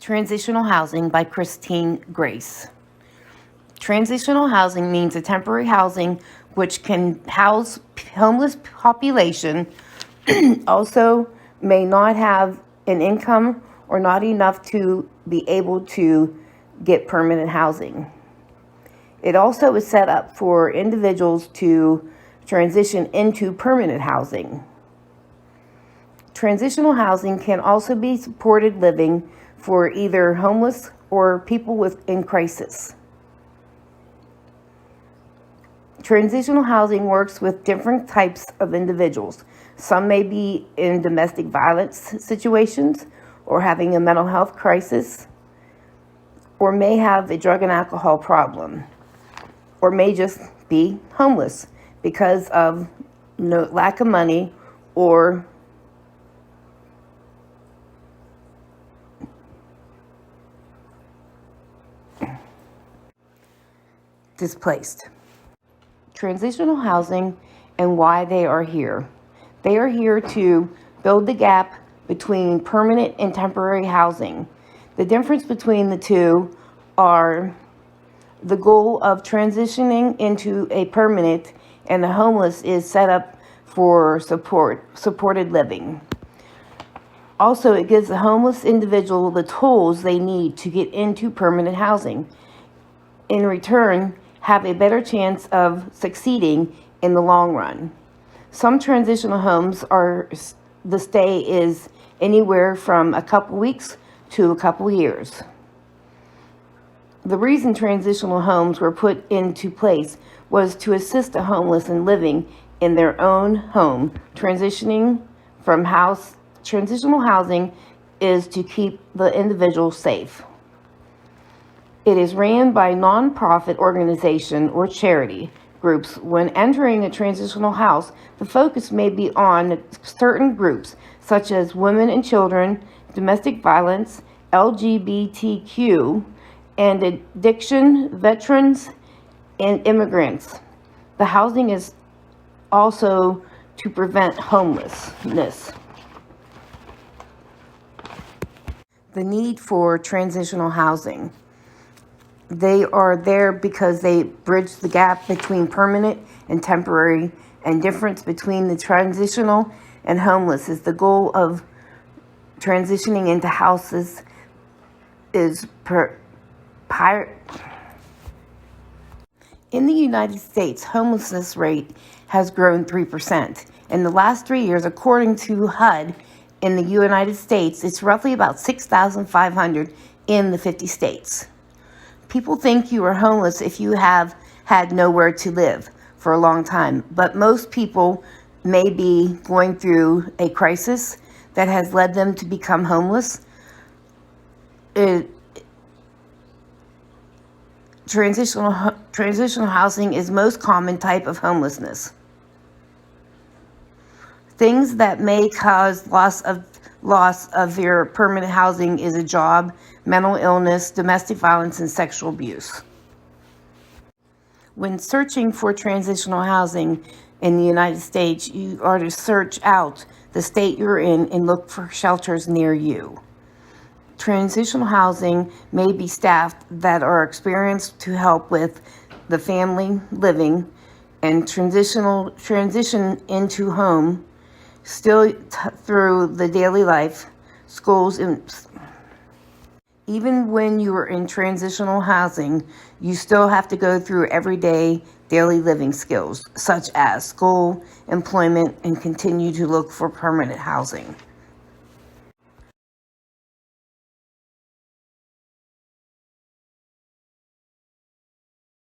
Transitional Housing by Christine Grace. Transitional housing means a temporary housing which can house homeless population, also may not have an income or not enough to be able to get permanent housing. It also is set up for individuals to transition into permanent housing. Transitional housing can also be supported living for either homeless or people in crisis. Transitional housing works with different types of individuals. Some may be in domestic violence situations or having a mental health crisis, or may have a drug and alcohol problem, or may just be homeless because of lack of money or displaced. Transitional housing and why they are here. They are here to build the gap between permanent and temporary housing. The difference between the two are the goal of transitioning into a permanent, and the homeless is set up for supported living. Also, it gives the homeless individual the tools they need to get into permanent housing. In return, have a better chance of succeeding in the long run. Some transitional homes the stay is anywhere from a couple weeks to a couple years. The reason transitional homes were put into place was to assist the homeless in living in their own home. Transitional housing is to keep the individual safe. It is ran by nonprofit organization or charity groups. When entering a transitional house, the focus may be on certain groups such as women and children, domestic violence, LGBTQ, and addiction, veterans, and immigrants. The housing is also to prevent homelessness. The need for transitional housing. They are there because they bridge the gap between permanent and temporary, and difference between the transitional and homeless is the goal of transitioning into houses is in the United States, homelessness rate has grown 3%. In the last 3 years, according to HUD, in the United States, it's roughly about 6,500 in the 50 states. People think you are homeless if you have had nowhere to live for a long time, but most people may be going through a crisis that has led them to become homeless. Transitional housing is most common type of homelessness. Things that may cause loss of your permanent housing is a job, mental illness, domestic violence, and sexual abuse. When searching for transitional housing in the United States, you are to search out the state you're in and look for shelters near you. Transitional housing may be staffed that are experienced to help with the family living and transition into home, still through the daily life, schools, and even when you are in transitional housing, you still have to go through everyday daily living skills such as school, employment, and continue to look for permanent housing.